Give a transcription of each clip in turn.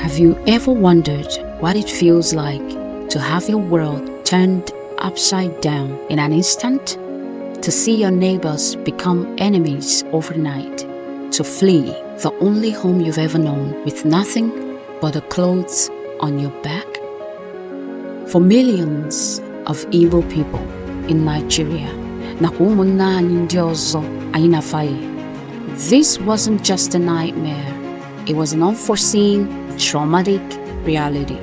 Have you ever wondered what it feels like to have your world turned upside down in an instant? To see your neighbors become enemies overnight? To flee the only home you've ever known with nothing but the clothes on your back? For millions of Igbo people in Nigeria, this wasn't just a nightmare. It was an unforeseen, traumatic reality.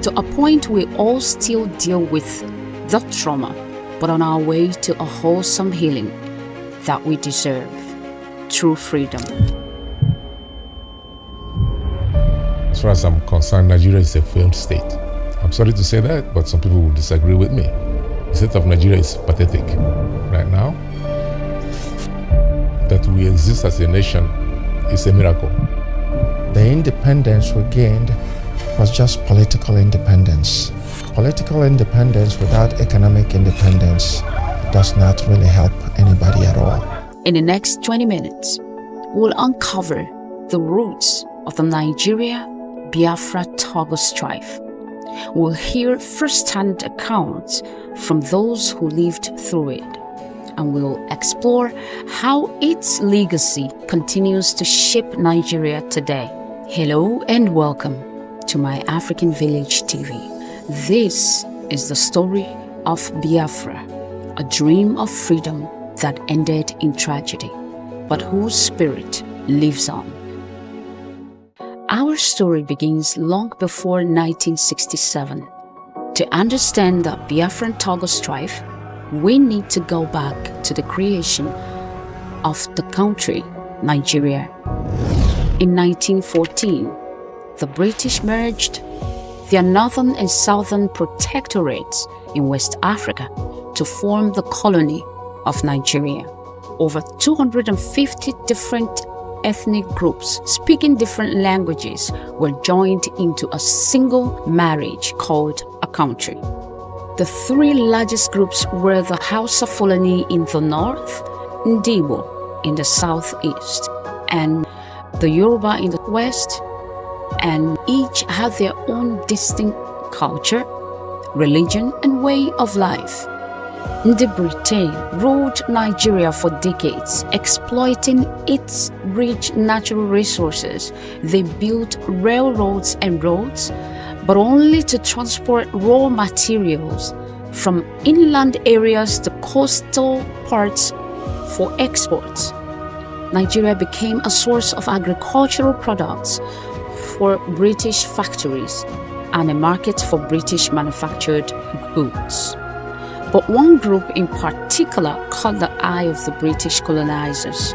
To a point we all still deal with the trauma, but on our way to a wholesome healing that we deserve, true freedom. As far as I'm concerned, Nigeria is a failed state. I'm sorry to say that, but some people will disagree with me. The state of Nigeria is pathetic right now. That we exist as a nation is a miracle. The independence we gained was just political independence. Political independence without economic independence does not really help anybody at all. In the next 20 minutes, we'll uncover the roots of the Nigeria-Biafra Togo strife. We'll hear first-hand accounts from those who lived through it, and we'll explore how its legacy continues to shape Nigeria today. Hello and welcome to My African Village TV. This is the story of Biafra, a dream of freedom that ended in tragedy, but whose spirit lives on. Our story begins long before 1967. To understand the Biafran Togo strife, we need to go back to the creation of the country, Nigeria. In 1914, the British merged their northern and southern protectorates in West Africa to form the colony of Nigeria. Over 250 different ethnic groups speaking different languages were joined into a single marriage called a country. The three largest groups were the Hausa Fulani in the north, Ndibo in the southeast, and the Yoruba in the west, and each had their own distinct culture, religion, and way of life. The Britain ruled Nigeria for decades, exploiting its rich natural resources. They built railroads and roads, but only to transport raw materials from inland areas to coastal parts for exports. Nigeria became a source of agricultural products for British factories and a market for British manufactured goods. But one group in particular caught the eye of the British colonizers,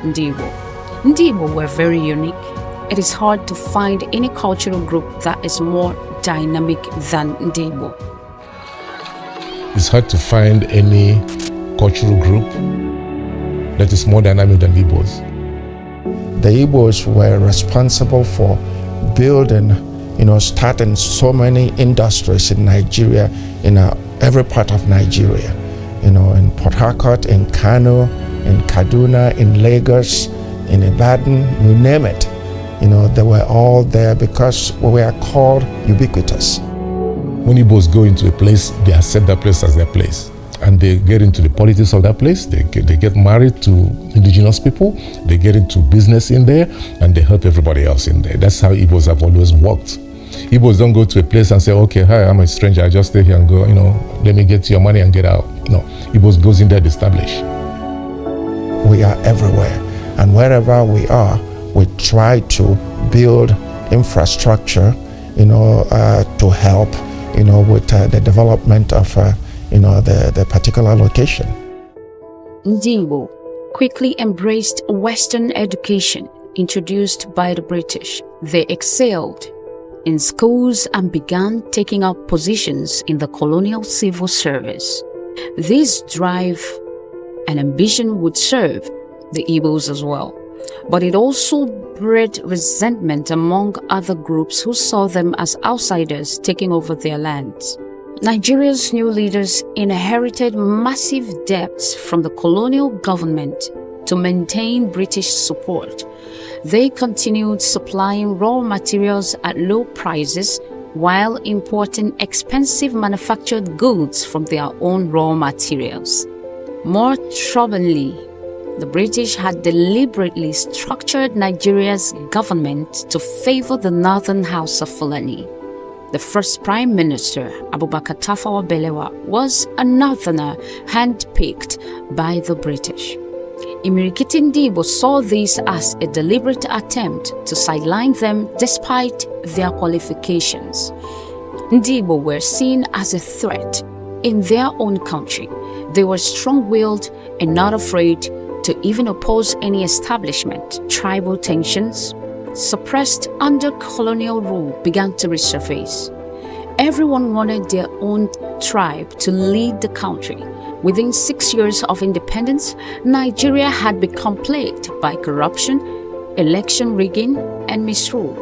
Ndibo. Ndibo were very unique. It is hard to find any cultural group that is more dynamic than Ndibo. It's hard to find any cultural group that is more dynamic than the Igbos. The Igbos were responsible for building, starting so many industries in Nigeria, in every part of Nigeria, in Port Harcourt, in Kano, in Kaduna, in Lagos, in Ibadan, you name it. They were all there because we are called ubiquitous. When Igbos go into a place, they accept that place as their place. And they get into the politics of that place. They get married to indigenous people. They get into business in there, and they help everybody else in there. That's how Igbos have always worked. Igbos don't go to a place and say, okay, hi, I'm a stranger, I just stay here and go, let me get your money and get out. No, Igbos goes in there to establish. We are everywhere, and wherever we are, we try to build infrastructure, to help, with the development of the particular location. Ndibo quickly embraced Western education introduced by the British. They excelled in schools and began taking up positions in the colonial civil service. This drive and ambition would serve the Igbos as well, but it also bred resentment among other groups who saw them as outsiders taking over their lands. Nigeria's new leaders inherited massive debts from the colonial government to maintain British support. They continued supplying raw materials at low prices while importing expensive manufactured goods from their own raw materials. More troublingly, the British had deliberately structured Nigeria's government to favor the northern House of Fulani. The first Prime Minister, Abubakar Tafawa Balewa, was a northerner handpicked by the British. Imirikiti Ndibo saw this as a deliberate attempt to sideline them despite their qualifications. Ndibo were seen as a threat in their own country. They were strong-willed and not afraid to even oppose any establishment. Tribal tensions, suppressed under colonial rule, began to resurface. Everyone wanted their own tribe to lead the country. Within 6 years of independence, Nigeria had become plagued by corruption, election rigging, and misrule.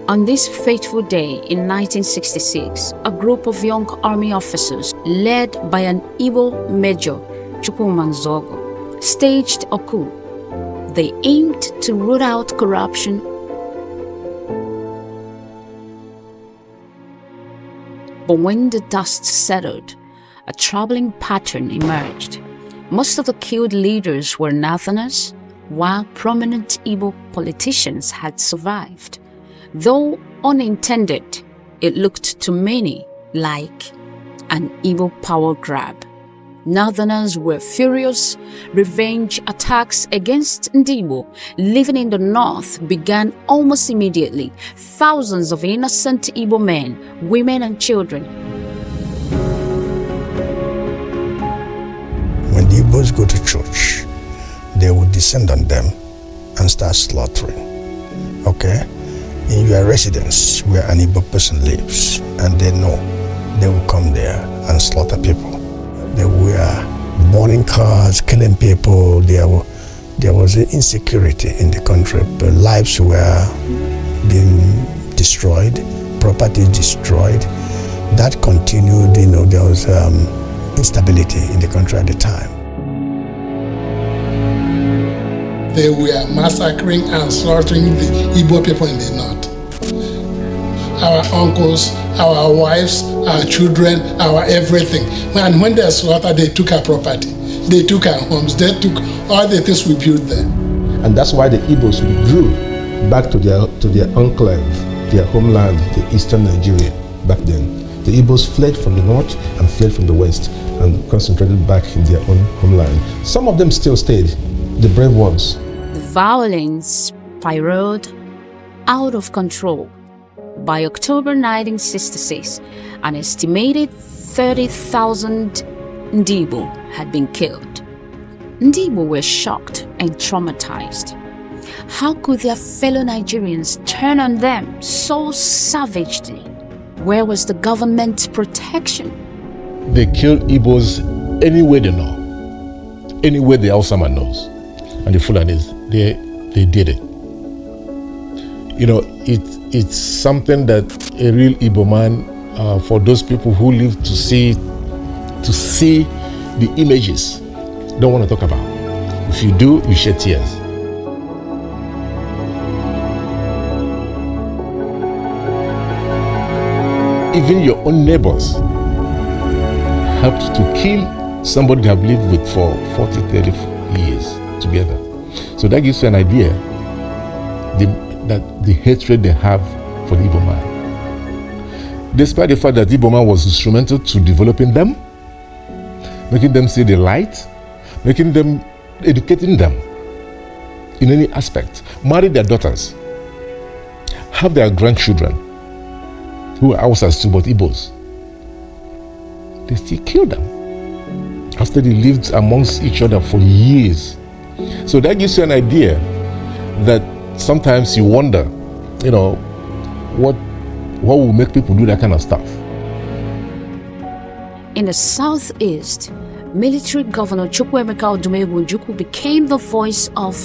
On this fateful day in 1966, a group of young army officers, led by an Igbo major, Chukwumanzogo, staged a coup. They aimed to root out corruption. But when the dust settled, a troubling pattern emerged. Most of the killed leaders were Northerners, while prominent Igbo politicians had survived. Though unintended, it looked to many like an Igbo power grab. Northerners were furious. Revenge attacks against Ndibo living in the north began almost immediately. Thousands of innocent Igbo men, women and children. When the Igbos go to church, they will descend on them and start slaughtering. Okay? In your residence where an Igbo person lives, and they know, they will come there and slaughter people. They were burning cars, killing people. There was insecurity in the country. The lives were being destroyed, property destroyed. That continued, there was instability in the country at the time. They were massacring and slaughtering the Igbo people in the north. Our uncles, our wives, our children, our everything. And when they slaughtered, they took our property. They took our homes. They took all the things we built there. And that's why the Igbos withdrew back to their enclave, their homeland, the eastern Nigeria back then. The Igbos fled from the north and fled from the west and concentrated back in their own homeland. Some of them still stayed, the brave ones. The violence spiraled out of control. By October 1966, an estimated 30,000 Ndibo had been killed. Ndibo were shocked and traumatized. How could their fellow Nigerians turn on them so savagely? Where was the government's protection? They killed Igbos anywhere they know, anywhere the Hausaman knows. And the Fulanis, they did it. It's something that a real Igbo man, for those people who live to see the images, don't want to talk about. If you do, you shed tears. Even your own neighbors helped to kill somebody they have lived with for 40, 30 years together. So that gives you an idea that the hatred they have for the Igbo man. Despite the fact that the Igbo man was instrumental to developing them, making them see the light, educating them in any aspect, marry their daughters, have their grandchildren, who are Hausas too, but Igbos. They still kill them after they lived amongst each other for years. So that gives you an idea that sometimes you wonder, what will make people do that kind of stuff. In the southeast, military governor Chukwuemeka Odumegwu Ojukwu became the voice of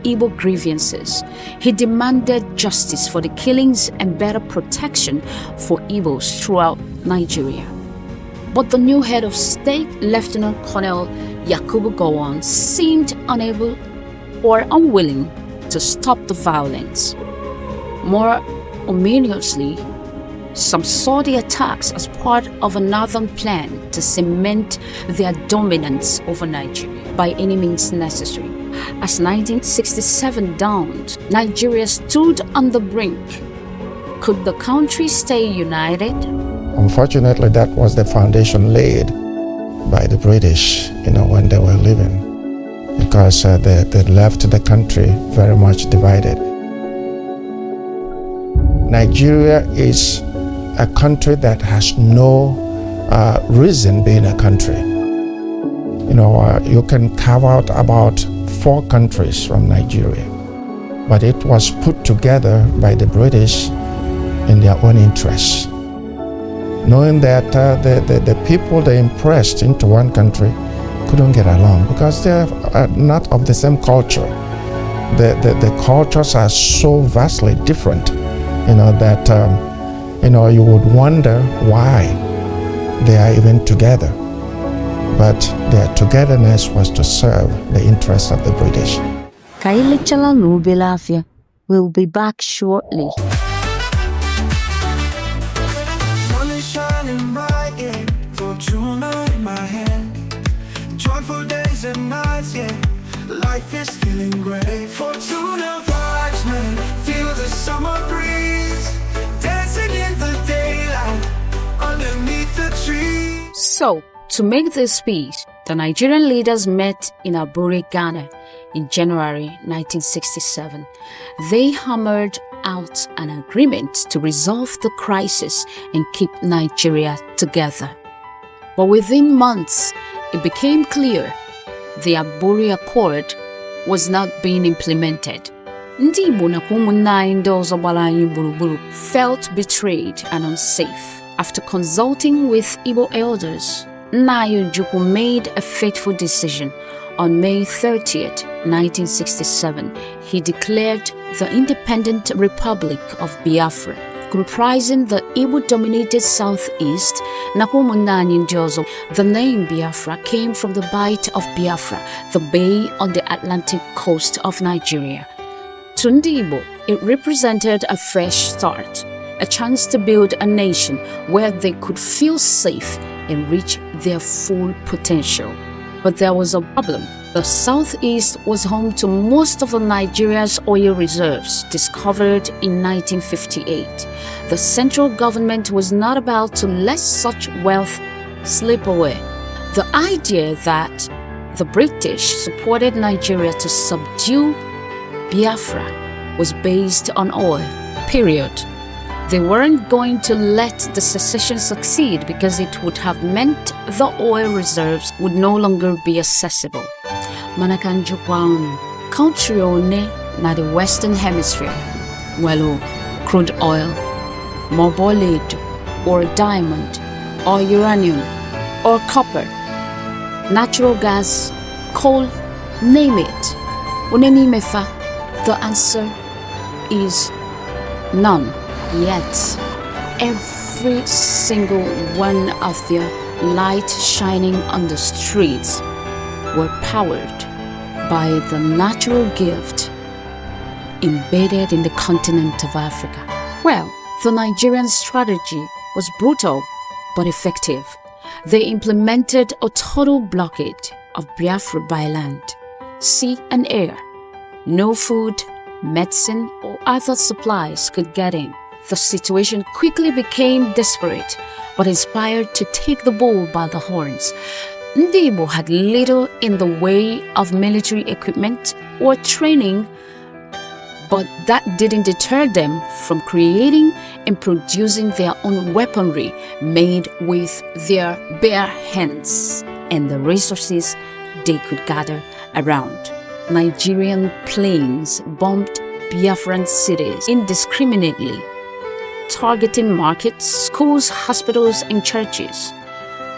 Igbo grievances. He demanded justice for the killings and better protection for Igbos throughout Nigeria. But the new head of state, Lieutenant Colonel Yakubu Gowon, seemed unable or unwilling to stop the violence. More ominously, some saw the attacks as part of a northern plan to cement their dominance over Nigeria by any means necessary. As 1967 dawned, Nigeria stood on the brink. Could the country stay united? Unfortunately, that was the foundation laid by the British, when they were leaving, because they left the country very much divided. Nigeria is a country that has no reason being a country. You can carve out about 4 countries from Nigeria, but it was put together by the British in their own interests, knowing that the people they impressed into one country couldn't get along because they are not of the same culture. The cultures are so vastly different, that you would wonder why they are even together. But their togetherness was to serve the interests of the British. We'll be back shortly. Sun is shining bright, yeah. Fortuna in my hand. Joyful days and nights, yeah. Life is feeling great. Fortuna vibes, man. Feel the summer breeze. Dancing in the daylight underneath the trees. So, to make this peace, the Nigerian leaders met in Aburi, Ghana in January 1967. They hammered out an agreement to resolve the crisis and keep Nigeria together. But within months, it became clear the Aburi Accord was not being implemented. Ndị Igbo na ụmụnne anyị ndị ọzọ gbara anyị gburugburu felt betrayed and unsafe. After consulting with Igbo elders, Nna Ojukwu made a fateful decision. On May 30th, 1967, he declared the Independent Republic of Biafra, comprising the Igbo-dominated southeast. The name Biafra came from the Bight of Biafra, the bay on the Atlantic coast of Nigeria. To Ndi Igbo, it represented a fresh start, a chance to build a nation where they could feel safe and reach their full potential. But there was a problem. The southeast was home to most of Nigeria's oil reserves discovered in 1958. The central government was not about to let such wealth slip away. The idea that the British supported Nigeria to subdue Biafra was based on oil, period. They weren't going to let the secession succeed because it would have meant the oil reserves would no longer be accessible. Manakanjukwaunu, country one na the Western Hemisphere, well, crude oil, marbolade, or diamond, or uranium, or copper, natural gas, coal, name it. Unenimefa, the answer is none. Yet, every single one of their lights shining on the streets were powered by the natural gift embedded in the continent of Africa. Well, the Nigerian strategy was brutal but effective. They implemented a total blockade of Biafra by land, sea and air. No food, medicine, or other supplies could get in. The situation quickly became desperate, but inspired to take the bull by the horns. Ndi Igbo had little in the way of military equipment or training, but that didn't deter them from creating and producing their own weaponry made with their bare hands and the resources they could gather around. Nigerian planes bombed Biafran cities indiscriminately, targeting markets, schools, hospitals, and churches.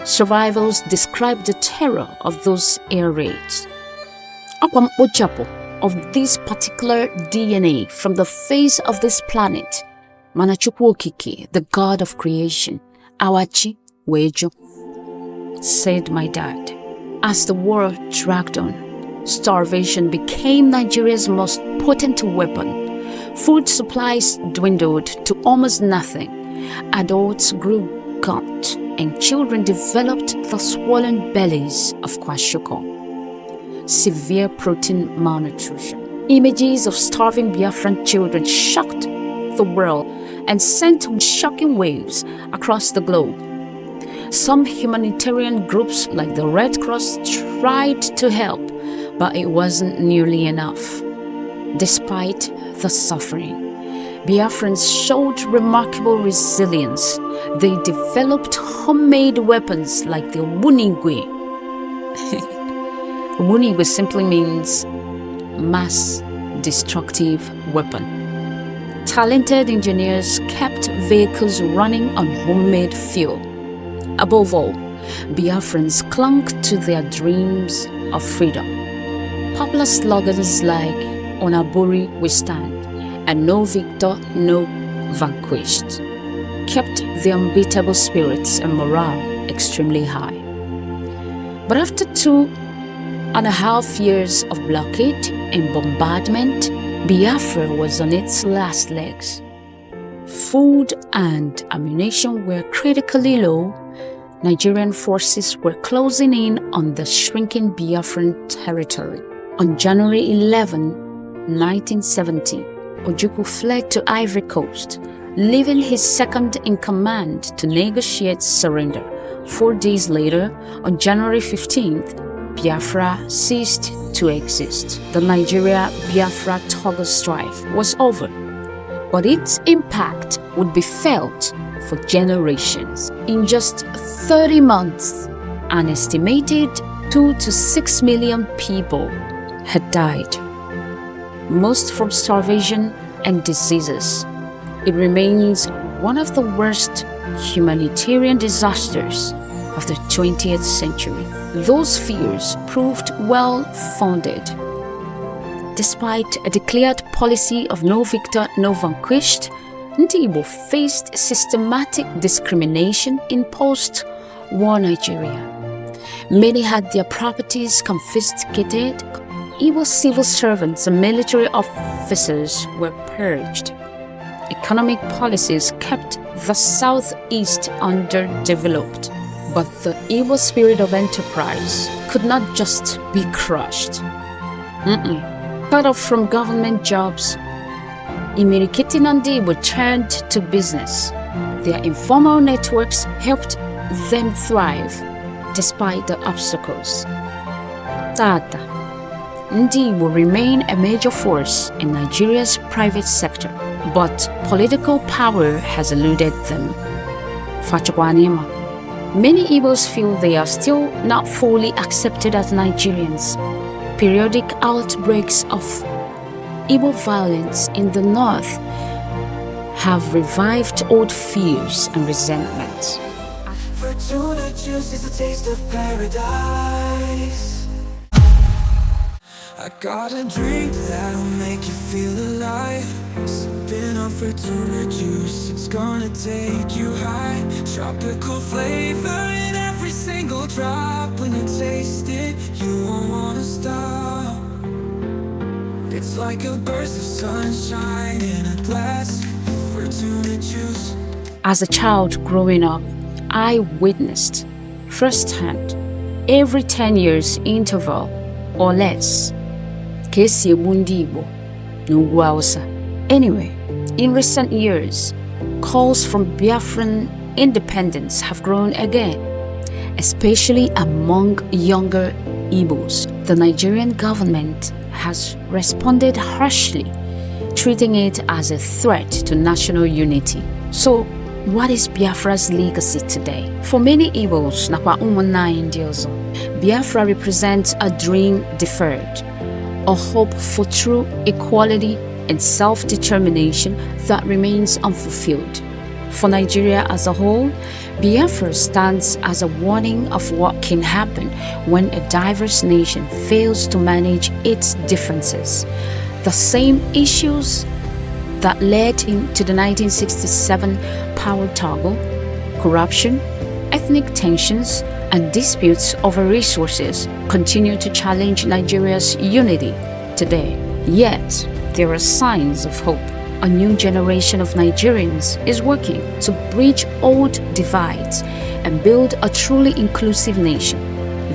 Survivors described the terror of those air raids. Of this particular DNA from the face of this planet, Manachukwu Okike, the god of creation, Awachi Wejo, said my dad. As the war dragged on, Starvation became Nigeria's most potent weapon. Food supplies dwindled to almost nothing. Adults grew gaunt, and children developed the swollen bellies of kwashiorkor. Severe protein malnutrition. Images of starving Biafran children shocked the world and sent shocking waves across the globe. Some humanitarian groups like the Red Cross tried to help, but it wasn't nearly enough. Despite the suffering, Biafrans showed remarkable resilience. They developed homemade weapons like the Wunigwe. Wunigwe simply means mass destructive weapon. Talented engineers kept vehicles running on homemade fuel. Above all, Biafrans clung to their dreams of freedom. Popular slogans like "Onaburi we stand" and "No victor, no vanquished" kept the unbeatable spirits and morale extremely high. But after 2.5 years of blockade and bombardment, Biafra was on its last legs. Food and ammunition were critically low. Nigerian forces were closing in on the shrinking Biafran territory. On January 11, 1970, Ojukwu fled to Ivory Coast, leaving his second-in-command to negotiate surrender. 4 days later, on January 15th, Biafra ceased to exist. The Nigeria-Biafra-Togo strife was over, but its impact would be felt for generations. In just 30 months, an estimated 2 to 6 million people had died, most from starvation and diseases. It remains one of the worst humanitarian disasters of the 20th century. Those fears proved well-founded. Despite a declared policy of no victor, no vanquished, Ndi Igbo faced systematic discrimination in post-war Nigeria. Many had their properties confiscated. Igbo civil servants and military officers were purged. Economic policies kept the southeast underdeveloped. But the Igbo spirit of enterprise could not just be crushed. Cut off from government jobs, Imirikiti Ndi Igbo turned to business. Their informal networks helped them thrive despite the obstacles. Tata, Ndi Igbo remain a major force in Nigeria's private sector, but political power has eluded them. Fachokwanima. Many Igbos feel they are still not fully accepted as Nigerians. Periodic outbreaks of Igbo violence in the north have revived old fears and resentments. Fortuna juice is a taste of paradise. I got a drink that'll make you feel alive. Sipping on Fortuna juice, it's gonna take you high. Tropical flavor in every single drop. When you taste it, you won't wanna stop. It's like a burst of sunshine in a glass. Fortuna juice. As a child growing up, I witnessed firsthand every 10 years interval or less. Anyway, in recent years, calls from Biafran independence have grown again, especially among younger Igbos. The Nigerian government has responded harshly, treating it as a threat to national unity. So, what is Biafra's legacy today? For many Igbos, Biafra represents a dream deferred, a hope for true equality and self-determination that remains unfulfilled. For Nigeria as a whole, Biafra stands as a warning of what can happen when a diverse nation fails to manage its differences. The same issues that led to the 1967 power toggle, corruption, ethnic tensions, and disputes over resources continue to challenge Nigeria's unity today. Yet, there are signs of hope. A new generation of Nigerians is working to bridge old divides and build a truly inclusive nation.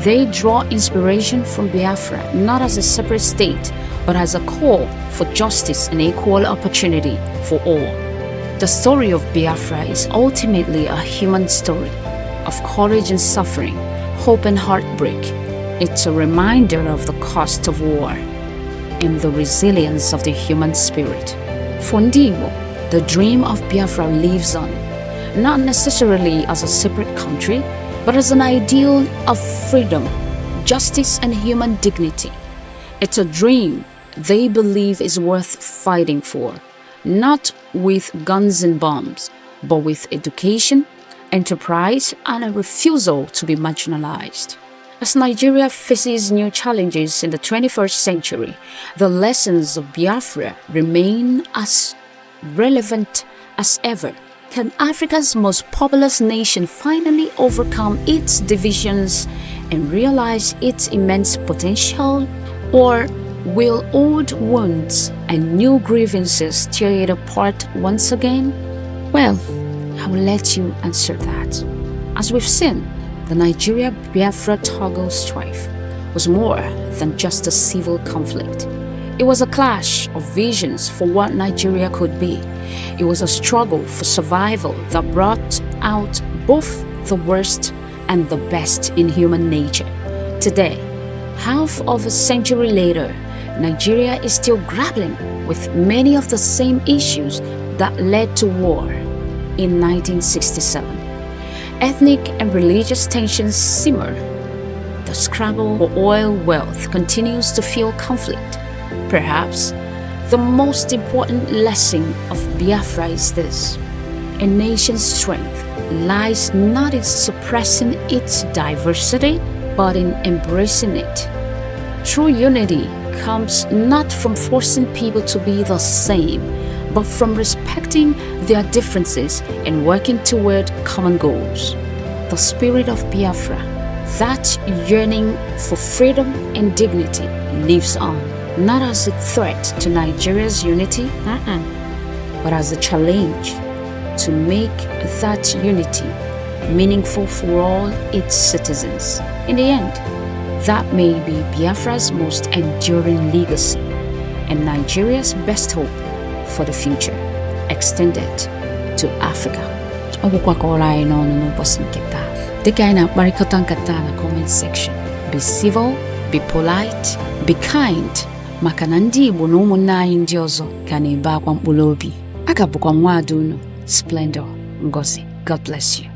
They draw inspiration from Biafra not as a separate state, but as a call for justice and equal opportunity for all. The story of Biafra is ultimately a human story of courage and suffering, hope and heartbreak. It's a reminder of the cost of war and the resilience of the human spirit. For Ndi Igbo, the dream of Biafra lives on, not necessarily as a separate country, but as an ideal of freedom, justice, and human dignity. It's a dream they believe is worth fighting for, not with guns and bombs, but with education, enterprise, and a refusal to be marginalized. As Nigeria faces new challenges in the 21st century, the lessons of Biafra remain as relevant as ever. Can Africa's most populous nation finally overcome its divisions and realize its immense potential? Or will old wounds and new grievances tear it apart once again? Well, I will let you answer that. As we've seen, the Nigeria-Biafra toggle strife was more than just a civil conflict. It was a clash of visions for what Nigeria could be. It was a struggle for survival that brought out both the worst and the best in human nature. Today, half of a century later, Nigeria is still grappling with many of the same issues that led to war in 1967. Ethnic and religious tensions simmer. The scramble for oil wealth continues to fuel conflict. Perhaps the most important lesson of Biafra is this: a nation's strength lies not in suppressing its diversity, but in embracing it. True unity comes not from forcing people to be the same, but from respecting their differences and working toward common goals. The spirit of Biafra, that yearning for freedom and dignity, lives on, not as a threat to Nigeria's unity, but as a challenge to make that unity meaningful for all its citizens. In the end, that may be Biafra's most enduring legacy and Nigeria's best hope for the future, extended to Africa. Ọ bụkwa ka ọrụ anyị n'ọnụ n'ụbọchị nke taa. Dịka anyị na-akparịkọta nkata na comment section, be civil, be polite, be kind, maka na ndị Igbo na ụmụnne anyị ndị ọzọ ka na-ebe akwa mkpụrụ obi. Aka bụkwa nwa ada unu, Splendor Ngozi. God bless you.